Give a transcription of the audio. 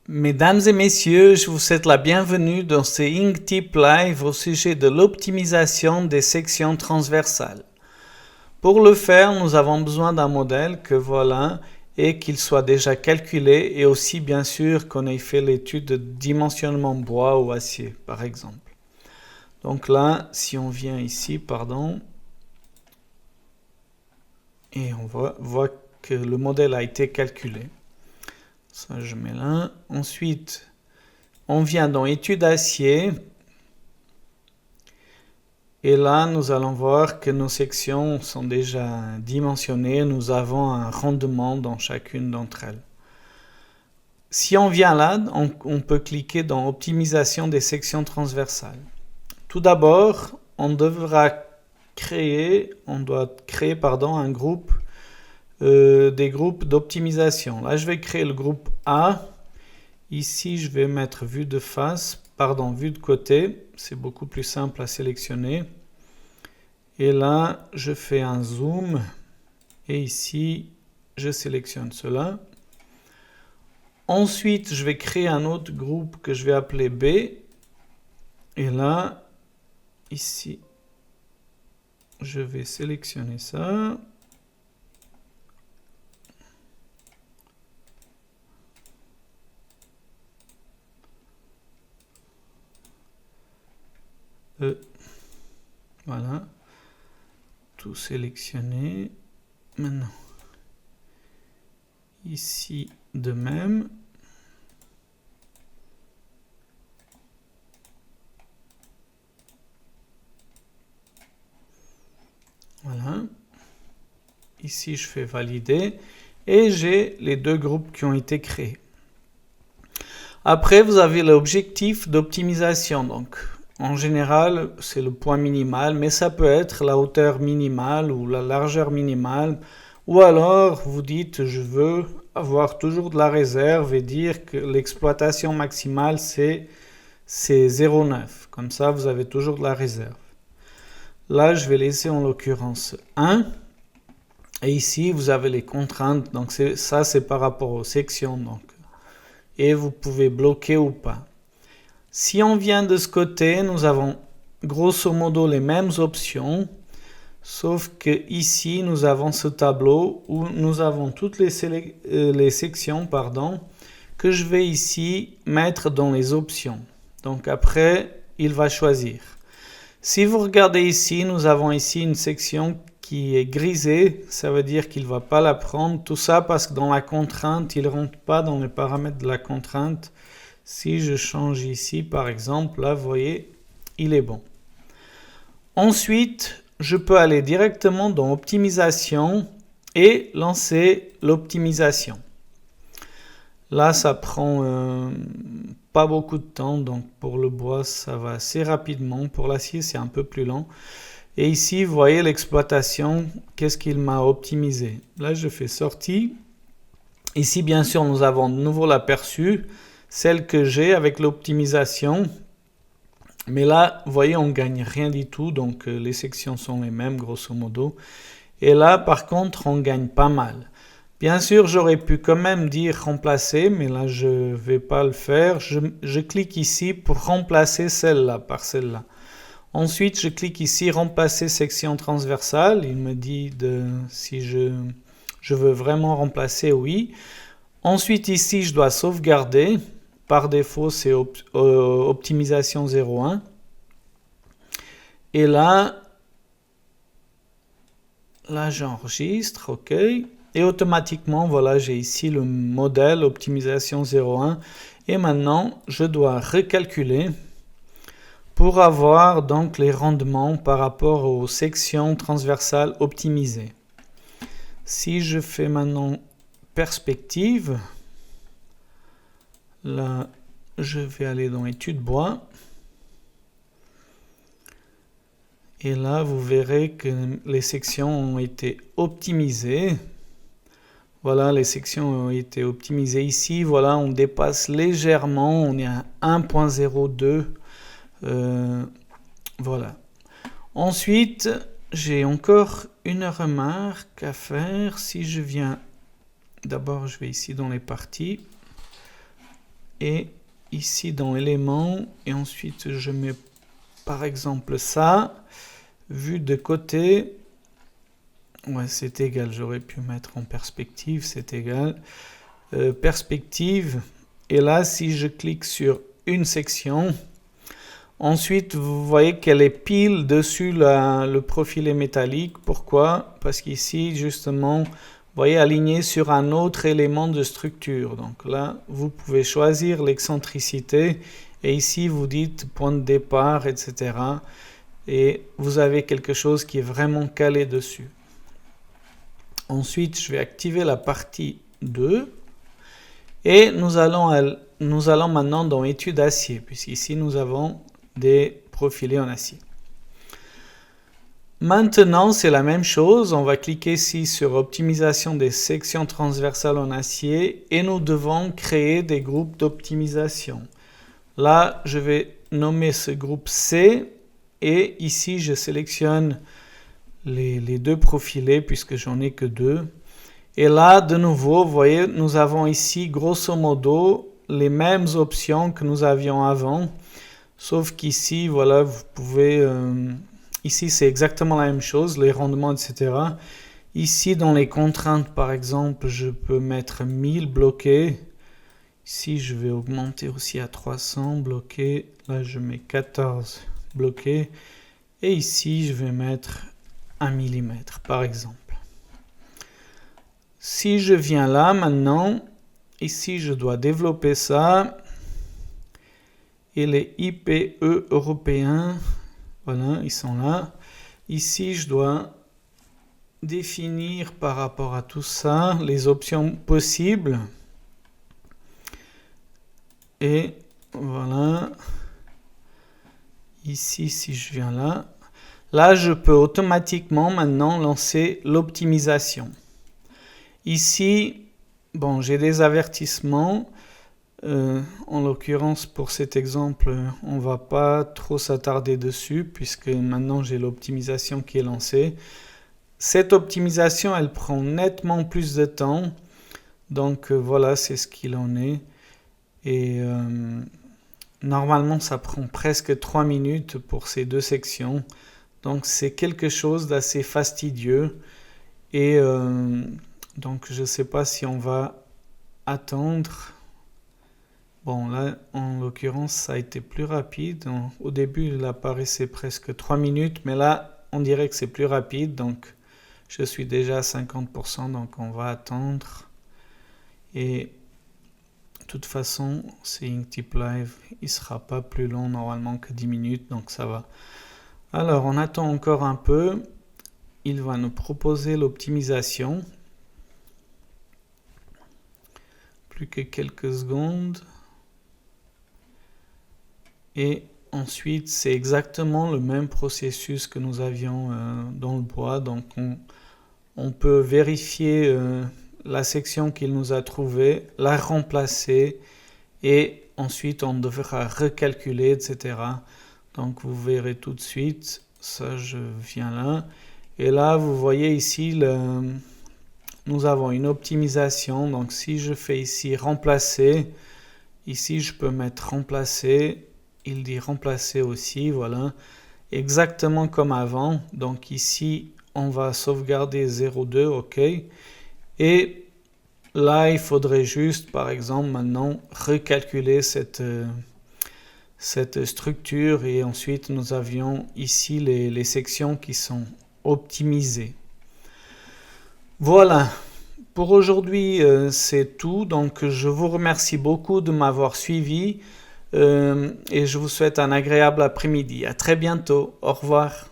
Mesdames et messieurs, je vous souhaite la bienvenue dans ce Inktip Live au sujet de l'optimisation des sections transversales. Pour le faire, nous avons besoin d'un modèle que voilà et qu'il soit déjà calculé et aussi bien sûr qu'on ait fait l'étude de dimensionnement bois ou acier par exemple. Donc là, si on vient ici, et on voit que le modèle a été calculé. Ça, je mets là. Ensuite, on vient dans étude acier. Et là, nous allons voir que nos sections sont déjà dimensionnées. Nous avons un rendement dans chacune d'entre elles. Si on vient là, on peut cliquer dans optimisation des sections transversales. Tout d'abord, on doit créer un groupe des groupes d'optimisation. Là, je vais créer le groupe A. Ici, je vais mettre vue de côté. C'est beaucoup plus simple à sélectionner. Et là, je fais un zoom. Et ici, je sélectionne cela. Ensuite, je vais créer un autre groupe que je vais appeler B. Et là, ici, je vais sélectionner ça. Voilà, tout sélectionné. Maintenant, ici de même. Voilà. Ici, je fais valider et j'ai les deux groupes qui ont été créés. Après, vous avez l'objectif d'optimisation. Donc, en général, c'est le point minimal, mais ça peut être la hauteur minimale ou la largeur minimale. Ou alors, vous dites, je veux avoir toujours de la réserve et dire que l'exploitation maximale, c'est 0,9. Comme ça, vous avez toujours de la réserve. Là, je vais laisser en l'occurrence 1. Et ici, vous avez les contraintes. Donc, ça, c'est par rapport aux sections. Donc, et vous pouvez bloquer ou pas. Si on vient de ce côté, nous avons grosso modo les mêmes options, sauf que ici, nous avons ce tableau où nous avons toutes les sections que je vais ici mettre dans les options. Donc après, il va choisir. Si vous regardez ici, nous avons ici une section qui est grisée, ça veut dire qu'il ne va pas la prendre. Tout ça parce que dans la contrainte, il ne rentre pas dans les paramètres de la contrainte. Si je change ici, par exemple, là, vous voyez, il est bon. Ensuite, je peux aller directement dans optimisation et lancer l'optimisation. Là, ça prend pas beaucoup de temps, donc pour le bois, ça va assez rapidement. Pour l'acier, c'est un peu plus lent. Et ici, vous voyez l'exploitation, qu'est-ce qu'il m'a optimisé. Là, je fais sortie. Ici, bien sûr, nous avons de nouveau l'aperçu, celle que j'ai avec l'optimisation. Mais là, vous voyez, on ne gagne rien du tout, donc les sections sont les mêmes, grosso modo. Et là, par contre, on gagne pas mal. Bien sûr, j'aurais pu quand même dire remplacer, mais là, je ne vais pas le faire. Je clique ici pour remplacer celle-là par celle-là. Ensuite, je clique ici, remplacer section transversale. Il me dit si je veux vraiment remplacer, oui. Ensuite, ici, je dois sauvegarder. Par défaut, c'est optimisation 0,1. Et là, j'enregistre, OK. Et automatiquement, voilà, j'ai ici le modèle optimisation 0,1. Et maintenant, je dois recalculer pour avoir donc les rendements par rapport aux sections transversales optimisées. Si je fais maintenant perspective, là, je vais aller dans étude bois. Et là, vous verrez que les sections ont été optimisées. Voilà, les sections ont été optimisées ici. Voilà, on dépasse légèrement. On est à 1.02. Voilà. Ensuite, j'ai encore une remarque à faire. Si je viens, d'abord je vais ici dans les parties. et ici dans éléments, et ensuite je mets par exemple ça, vu de côté, ouais c'est égal, j'aurais pu mettre en perspective, c'est égal, perspective, et là si je clique sur une section, ensuite vous voyez qu'elle est pile dessus le profilé métallique. Pourquoi? Parce qu'ici justement, vous voyez, aligné sur un autre élément de structure. Donc là, vous pouvez choisir l'excentricité et ici vous dites point de départ, etc. Et vous avez quelque chose qui est vraiment calé dessus. Ensuite, je vais activer la partie 2 et nous allons maintenant dans étude acier, puisqu'ici nous avons des profilés en acier. Maintenant, c'est la même chose. On va cliquer ici sur optimisation des sections transversales en acier et nous devons créer des groupes d'optimisation. Là, je vais nommer ce groupe C et ici, je sélectionne les deux profilés puisque j'en ai que 2. Et là, de nouveau, vous voyez, nous avons ici, grosso modo, les mêmes options que nous avions avant. Sauf qu'ici, voilà, vous pouvez... ici, c'est exactement la même chose, les rendements, etc. Ici, dans les contraintes, par exemple, je peux mettre 1000 bloqués. Ici, je vais augmenter aussi à 300 bloqués. Là, je mets 14 bloqués. Et ici, je vais mettre 1 mm, par exemple. Si je viens là, maintenant, ici, je dois développer ça. Et les IPE européens, voilà, ils sont là. Ici, je dois définir par rapport à tout ça les options possibles. Et voilà. Ici, si je viens là, là, je peux automatiquement maintenant lancer l'optimisation. Ici, bon, j'ai des avertissements. En l'occurrence, pour cet exemple, on ne va pas trop s'attarder dessus puisque maintenant j'ai l'optimisation qui est lancée. Cette optimisation, elle prend nettement plus de temps. Donc voilà, c'est ce qu'il en est. Et normalement, ça prend presque 3 minutes pour ces deux sections. Donc c'est quelque chose d'assez fastidieux. Et donc je ne sais pas si on va attendre. Bon, là, en l'occurrence, ça a été plus rapide. Au début, il apparaissait presque 3 minutes, mais là, on dirait que c'est plus rapide. Donc, je suis déjà à 50%, donc on va attendre. Et de toute façon, c'est Inktip Live. Il ne sera pas plus long normalement que 10 minutes, donc ça va. Alors, on attend encore un peu. Il va nous proposer l'optimisation. Plus que quelques secondes. Et ensuite, c'est exactement le même processus que nous avions dans le bois. Donc, on peut vérifier la section qu'il nous a trouvée, la remplacer et ensuite, on devra recalculer, etc. Donc, vous verrez tout de suite. Ça, je viens là. Et là, vous voyez ici, nous avons une optimisation. Donc, si je fais ici remplacer, ici, je peux mettre remplacer. Il dit remplacer aussi, voilà, exactement comme avant. Donc ici, on va sauvegarder 0,2, ok. Et là, il faudrait juste, par exemple, maintenant, recalculer cette structure. Et ensuite, nous avions ici les sections qui sont optimisées. Voilà. Pour aujourd'hui, c'est tout. Donc, je vous remercie beaucoup de m'avoir suivi. Et je vous souhaite un agréable après-midi. À très bientôt. Au revoir.